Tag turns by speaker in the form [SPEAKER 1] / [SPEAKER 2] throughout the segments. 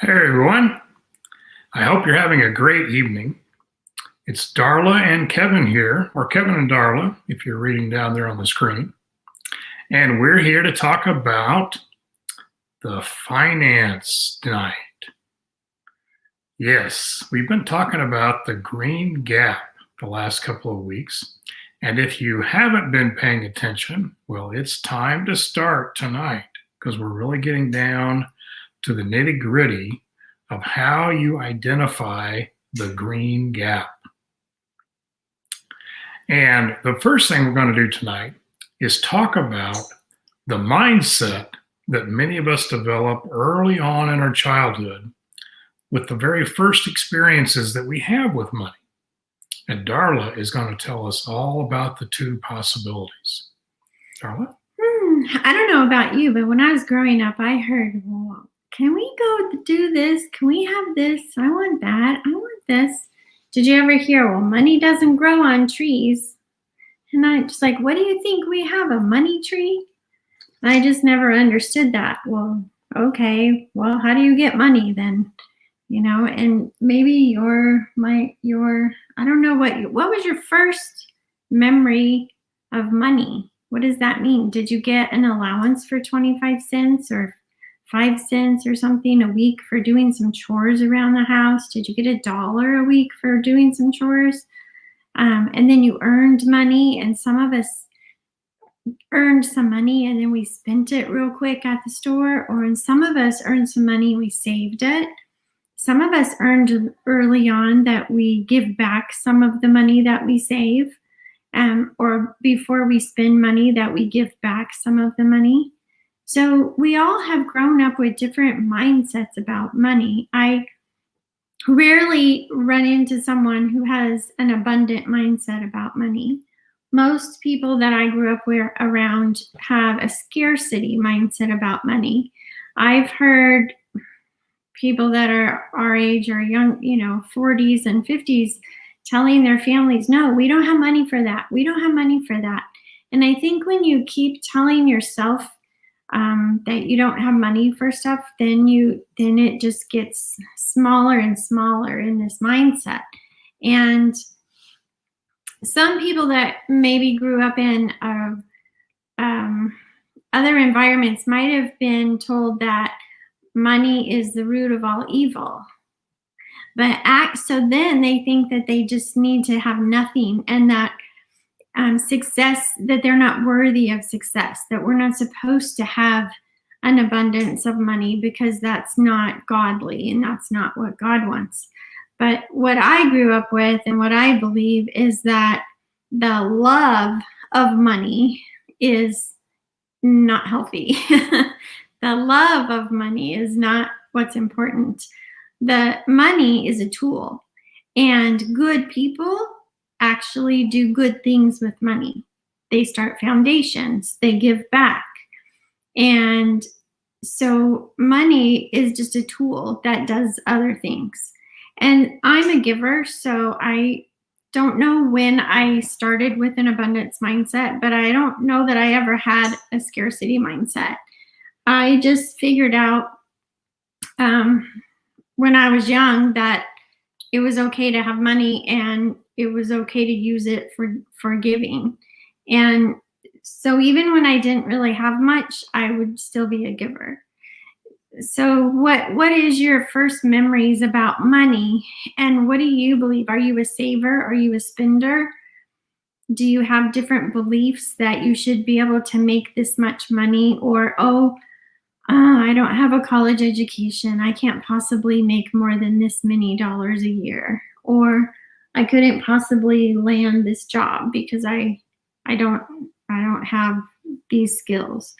[SPEAKER 1] Hey everyone, I hope you're having a great evening. It's Darla and Kevin here, or Kevin and Darla, if you're reading down there on the screen. And we're here to talk about the finance night. Yes, we've been talking about the green gap the last couple of weeks. And if you haven't been paying attention, well, it's time to start tonight because we're really getting down to the nitty gritty of how you identify the green gap. And the first thing we're going to do tonight is talk about the mindset that many of us develop early on in our childhood with the very first experiences that we have with money. And Darla is going to tell us all about the two possibilities. Darla?
[SPEAKER 2] I don't know about you, but when I was growing up, I heard, well, can we go do this? Can we have this? I want that. I want this. Did you ever hear, well, money doesn't grow on trees? And I just like, what do you think? We have a money tree? I just never understood that. Well, okay, well, how do you get money then? And maybe I don't know what was your first memory of money? What does that mean? Did you get an allowance for 25 cents or 5 cents or something a week for doing some chores around the house? Did you get $1 a week for doing some chores? And then you earned money, and some of us earned some money and then we spent it real quick at the store, or some of us earned some money and we saved it. Some of us earned early on that we give back some of the money that we save, or before we spend money that we give back some of the money. So we all have grown up with different mindsets about money. I rarely run into someone who has an abundant mindset about money. Most people that I grew up around have a scarcity mindset about money. I've heard people that are our age or young, 40s and 50s, telling their families, no, we don't have money for that. We don't have money for that. And I think when you keep telling yourself that you don't have money for stuff, then it just gets smaller and smaller in this mindset. And some people that maybe grew up in other environments might have been told that money is the root of all evil. So then they think that they just need to have nothing, and that success, that they're not worthy of success, that we're not supposed to have an abundance of money because that's not godly and that's not what God wants. But what I grew up with and what I believe is that the love of money is not healthy. The love of money is not what's important. The money is a tool, and good people actually do good things with money. They start foundations, they give back. And so money is just a tool that does other things. And I'm a giver, so I don't know when I started with an abundance mindset, but I don't know that I ever had a scarcity mindset. I just figured out when I was young that it was okay to have money and it was okay to use it for giving. And so even when I didn't really have much, I would still be a giver. So what is your first memories about money, and what do you believe? Are you a saver? Are you a spender? Do you have different beliefs that you should be able to make this much money, or I don't have a college education, I can't possibly make more than this many dollars a year, or I couldn't possibly land this job because I don't have these skills.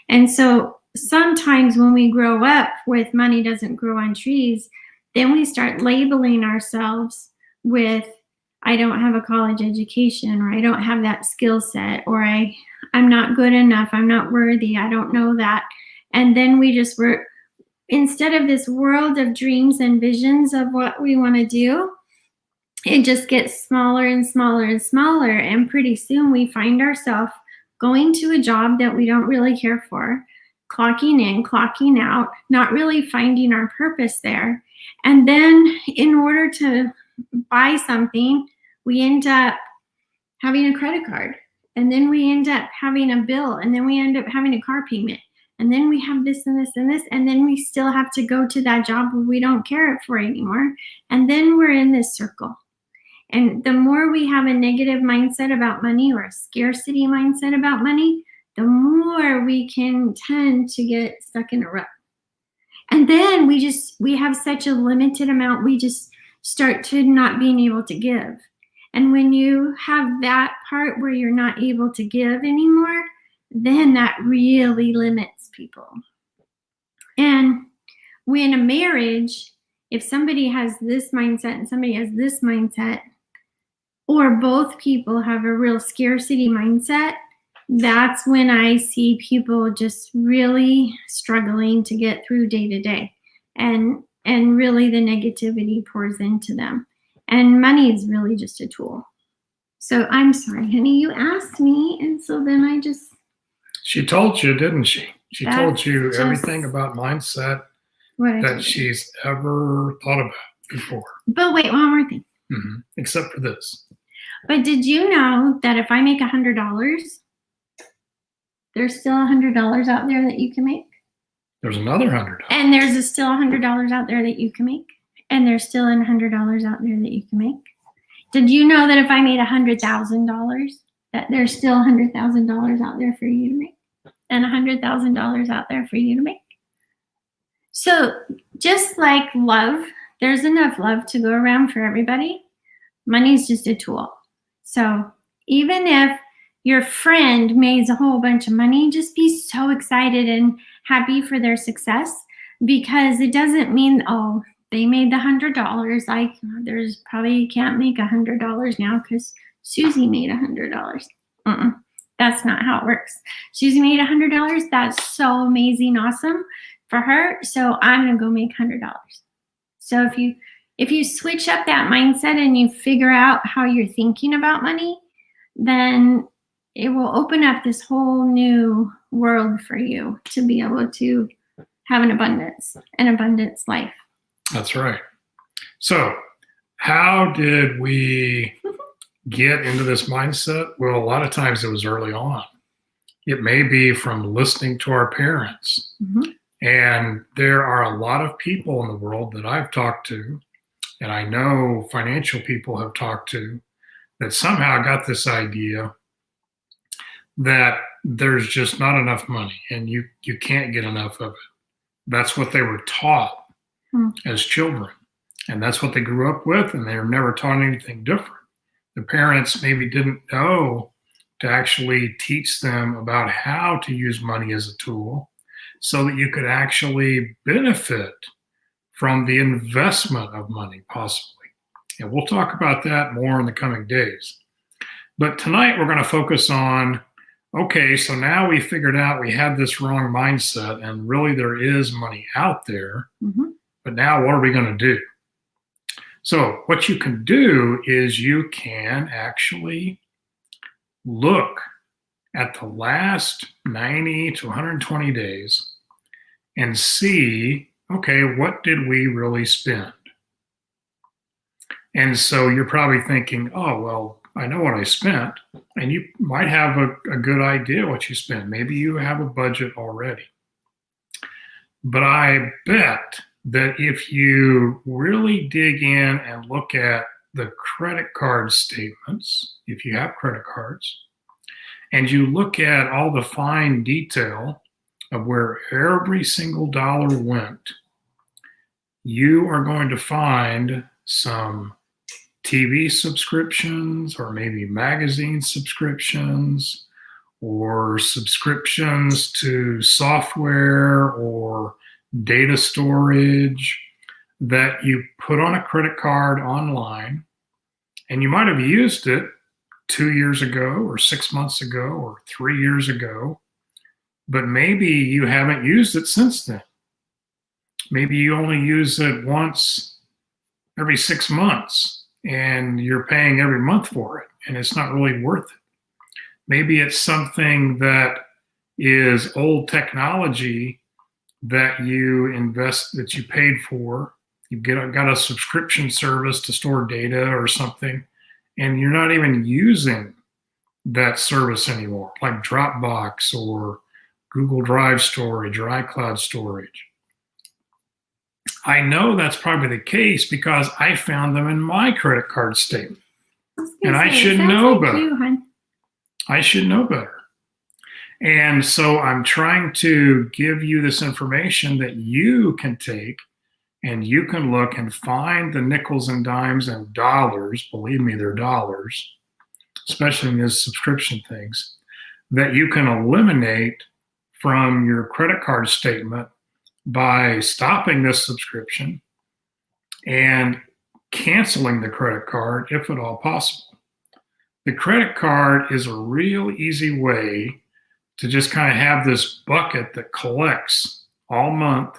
[SPEAKER 2] And so sometimes when we grow up with money doesn't grow on trees, then we start labeling ourselves with, I don't have a college education, or I don't have that skill set, or I'm not good enough, I'm not worthy, I don't know that. And then we just instead of this world of dreams and visions of what we want to do, it just gets smaller and smaller and smaller. And pretty soon we find ourselves going to a job that we don't really care for, clocking in, clocking out, not really finding our purpose there. And then in order to buy something, we end up having a credit card. And then we end up having a bill. And then we end up having a car payment. And then we have this and this and this. And then we still have to go to that job where we don't care for anymore. And then we're in this circle. And the more we have a negative mindset about money or a scarcity mindset about money, the more we can tend to get stuck in a rut. And then we have such a limited amount, we just start to not being able to give. And when you have that part where you're not able to give anymore, then that really limits people. And when a marriage, if somebody has this mindset and somebody has this mindset, or both people have a real scarcity mindset, that's when I see people just really struggling to get through day to day. And really the negativity pours into them. And money is really just a tool. So I'm sorry, honey, you asked me, and so then I just...
[SPEAKER 1] She told you, didn't she? She told you
[SPEAKER 2] just
[SPEAKER 1] everything about mindset that she's ever thought about before.
[SPEAKER 2] But wait, one more thing.
[SPEAKER 1] Except for this.
[SPEAKER 2] But did you know that if I make $100, there's still $100 out there that you can make?
[SPEAKER 1] There's another $100.
[SPEAKER 2] And there's still $100 out there that you can make? And there's still $100 out there that you can make? Did you know that if I made $100,000, that there's still $100,000 out there for you to make? And $100,000 out there for you to make? So just like love, there's enough love to go around for everybody. Money's just a tool. So even if your friend made a whole bunch of money, just be so excited and happy for their success, because it doesn't mean, oh, they made the $100. Like, there's probably can't make $100 now because Susie made $100. That's not how it works. Susie made $100. That's so amazing, awesome for her. So I'm gonna go make $100. So if you switch up that mindset and you figure out how you're thinking about money, then it will open up this whole new world for you to be able to have an abundance life.
[SPEAKER 1] That's right. So how did we get into this mindset? Well, a lot of times it was early on. It may be from listening to our parents. And there are a lot of people in the world that I've talked to, and I know financial people have talked to, that somehow got this idea that there's just not enough money and you can't get enough of it. That's what they were taught as children. And that's what they grew up with, and they were never taught anything different. The parents maybe didn't know to actually teach them about how to use money as a tool so that you could actually benefit from the investment of money, possibly. And we'll talk about that more in the coming days. But tonight we're going to focus on, okay, so now we figured out we had this wrong mindset and really there is money out there, but now what are we going to do? So what you can do is you can actually look at the last 90 to 120 days and see, okay, what did we really spend? And so you're probably thinking, oh, well, I know what I spent. And you might have a good idea what you spent. Maybe you have a budget already. But I bet that if you really dig in and look at the credit card statements, if you have credit cards, and you look at all the fine detail of where every single dollar went, you are going to find some TV subscriptions, or maybe magazine subscriptions, or subscriptions to software or data storage that you put on a credit card online, and you might have used it 2 years ago or 6 months ago or 3 years ago, but maybe you haven't used it since then. Maybe you only use it once every 6 months and you're paying every month for it and it's not really worth it. Maybe it's something that is old technology that you paid for. You've got a subscription service to store data or something, and you're not even using that service anymore, like Dropbox or Google Drive storage or iCloud storage. I know that's probably the case because I found them in my credit card statement. And I should know better. I should know better. And so I'm trying to give you this information that you can take and you can look and find the nickels and dimes and dollars, believe me, they're dollars, especially in these subscription things, that you can eliminate from your credit card statement by stopping this subscription and canceling the credit card if at all possible. The credit card is a real easy way to just kind of have this bucket that collects all month,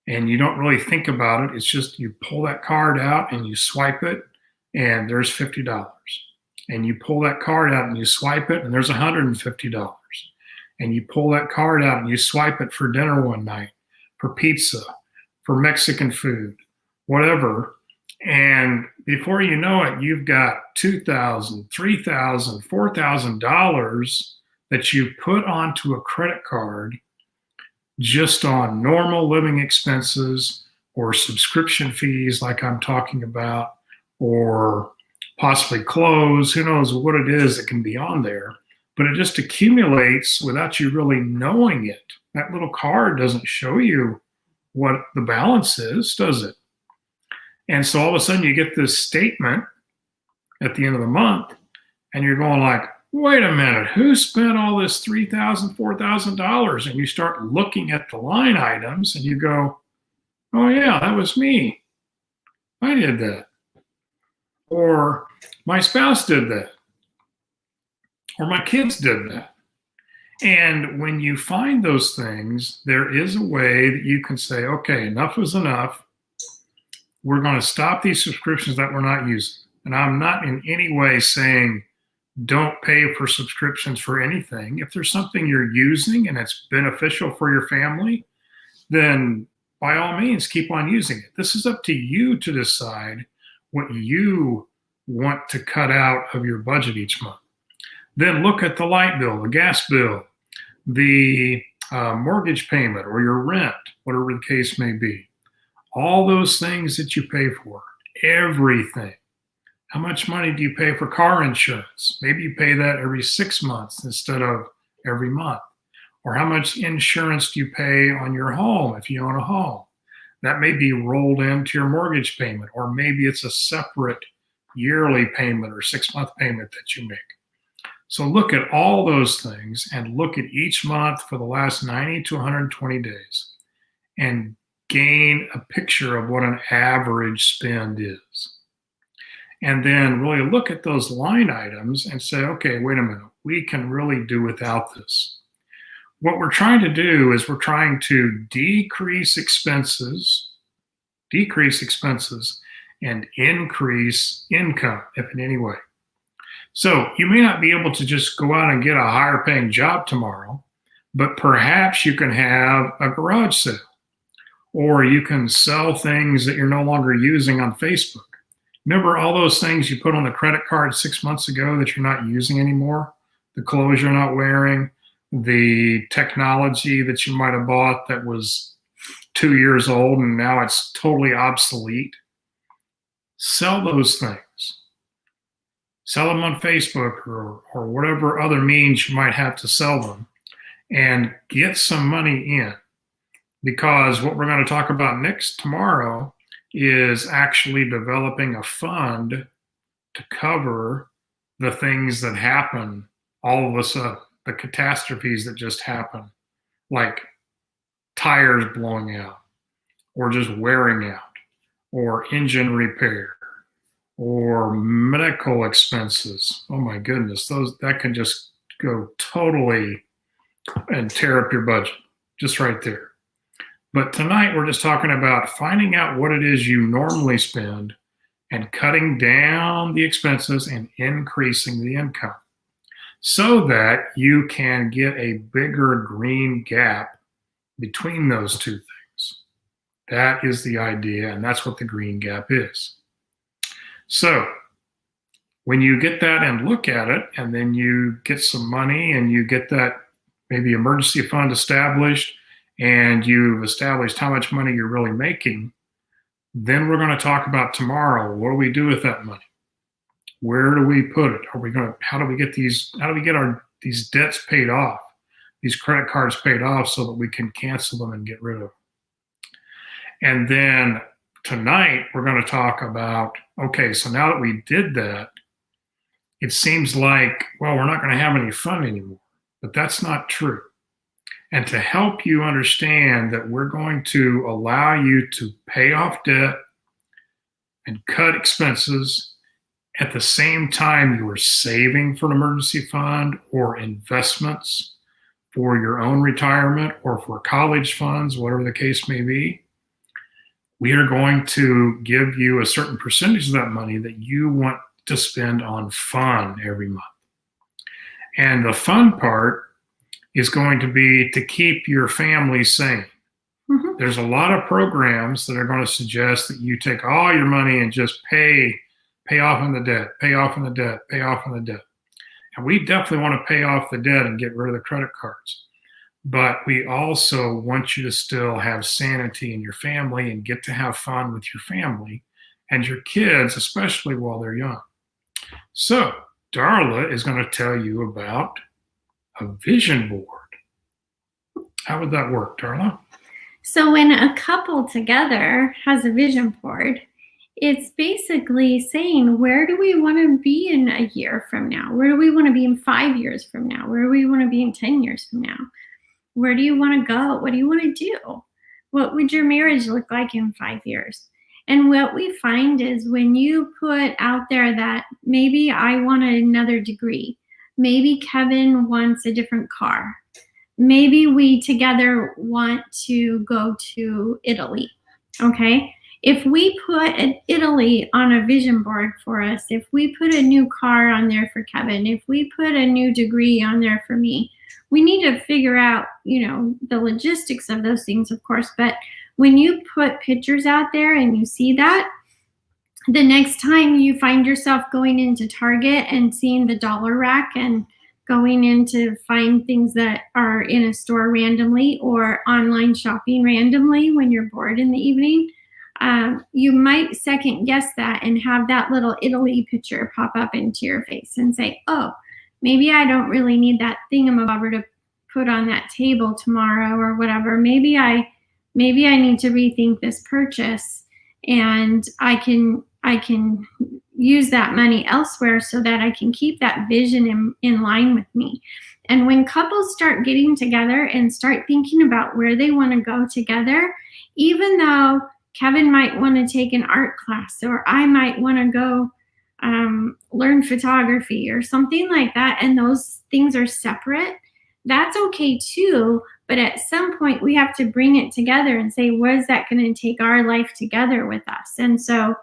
[SPEAKER 1] and you don't really think about it. It's just you pull that card out and you swipe it, and there's $50. And you pull that card out and you swipe it, and there's $150. And you pull that card out and you swipe it for dinner one night, for pizza, for Mexican food, whatever. And before you know it, you've got $2,000, $3,000, $4,000 that you put onto a credit card just on normal living expenses or subscription fees like I'm talking about, or possibly clothes. Who knows what it is that can be on there, but it just accumulates without you really knowing it. That little card doesn't show you what the balance is, does it? And so all of a sudden you get this statement at the end of the month and you're going like, wait a minute, who spent all this $3,000, $4,000? And you start looking at the line items and you go, oh yeah, that was me. I did that. Or my spouse did that. Or my kids did that. And when you find those things, there is a way that you can say, okay, enough is enough. We're going to stop these subscriptions that we're not using. And I'm not in any way saying don't pay for subscriptions for anything. If there's something you're using and it's beneficial for your family, then by all means, keep on using it. This is up to you to decide what you want to cut out of your budget each month. Then look at the light bill, the gas bill, the mortgage payment or your rent, whatever the case may be. All those things that you pay for, everything. How much money do you pay for car insurance? Maybe you pay that every 6 months instead of every month. Or how much insurance do you pay on your home if you own a home? That may be rolled into your mortgage payment, or maybe it's a separate yearly payment or 6-month payment that you make. So look at all those things and look at each month for the last 90 to 120 days and gain a picture of what an average spend is. And then really look at those line items and say, okay, wait a minute, we can really do without this. What we're trying to do is we're trying to decrease expenses and increase income, if in any way. So you may not be able to just go out and get a higher paying job tomorrow, but perhaps you can have a garage sale, or you can sell things that you're no longer using on Facebook. Remember all those things you put on the credit card 6 months ago that you're not using anymore? The clothes you're not wearing, the technology that you might have bought that was 2 years old and now it's totally obsolete. Sell those things. Sell them on Facebook or whatever other means you might have to sell them, and get some money in. Because what we're going to talk about tomorrow is actually developing a fund to cover the things that happen all of a sudden, the catastrophes that just happen, like tires blowing out, or just wearing out, or engine repair, or medical expenses. Oh my goodness, that can just go totally and tear up your budget, just right there. But tonight we're just talking about finding out what it is you normally spend and cutting down the expenses and increasing the income. so that you can get a bigger green gap between those two things. That is the idea, and that's what the green gap is. So when you get that and look at it, and then you get some money and you get that maybe emergency fund established, and you've established how much money you're really making, then we're going to talk about tomorrow. What do we do with that money? Where do we put it? How do we get these debts paid off, these credit cards paid off, so that we can cancel them and get rid of them? And then tonight we're going to talk about, okay, so now that we did that, it seems like, well, we're not going to have any fun anymore. But that's not true. And to help you understand that we're going to allow you to pay off debt and cut expenses at the same time you are saving for an emergency fund or investments for your own retirement or for college funds, whatever the case may be, we are going to give you a certain percentage of that money that you want to spend on fun every month. And the fun part is going to be to keep your family sane. Mm-hmm. There's a lot of programs that are going to suggest that you take all your money and just pay off on the debt, pay off on the debt, pay off on the debt. And we definitely want to pay off the debt and get rid of the credit cards. But we also want you to still have sanity in your family and get to have fun with your family and your kids, especially while they're young. So Darla is going to tell you about a vision board. How would that work, Darla?
[SPEAKER 2] So when a couple together has a vision board, it's basically saying, where do we want to be in a year from now? Where do we want to be in 5 years from now? Where do we want to be in 10 years from now? Where do you want to go? What do you want to do? What would your marriage look like in 5 years? And what we find is when you put out there that maybe I want another degree, maybe Kevin wants a different car, maybe we together want to go to Italy, okay? If we put Italy on a vision board for us, if we put a new car on there for Kevin, if we put a new degree on there for me, we need to figure out, the logistics of those things, of course, but when you put pictures out there and you see that, the next time you find yourself going into Target and seeing the dollar rack and going in to find things that are in a store randomly or online shopping randomly when you're bored in the evening, you might second guess that and have that little Italy picture pop up into your face and say, oh, maybe I don't really need that thingamabobber to put on that table tomorrow or whatever. Maybe I need to rethink this purchase, and I can use that money elsewhere so that I can keep that vision in line with me. And when couples start getting together and start thinking about where they want to go together, even though Kevin might want to take an art class, or I might want to go learn photography or something like that, and those things are separate, that's okay too. But at some point we have to bring it together and say, what is that going to take our life together with us? And so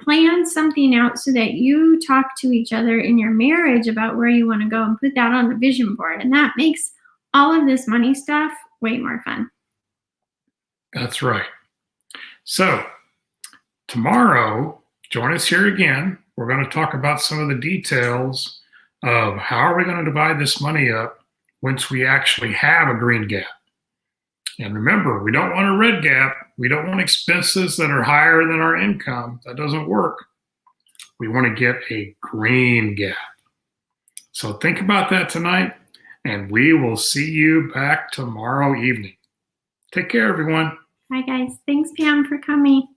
[SPEAKER 2] plan something out so that you talk to each other in your marriage about where you want to go and put that on the vision board. And that makes all of this money stuff way more fun.
[SPEAKER 1] That's right. So tomorrow, join us here again. We're going to talk about some of the details of how are we going to divide this money up once we actually have a green gap. And remember, we don't want a red gap. We don't want expenses that are higher than our income. That doesn't work. We want to get a green gap. So think about that tonight, and we will see you back tomorrow evening. Take care, everyone.
[SPEAKER 2] Bye, guys. Thanks, Pam, for coming.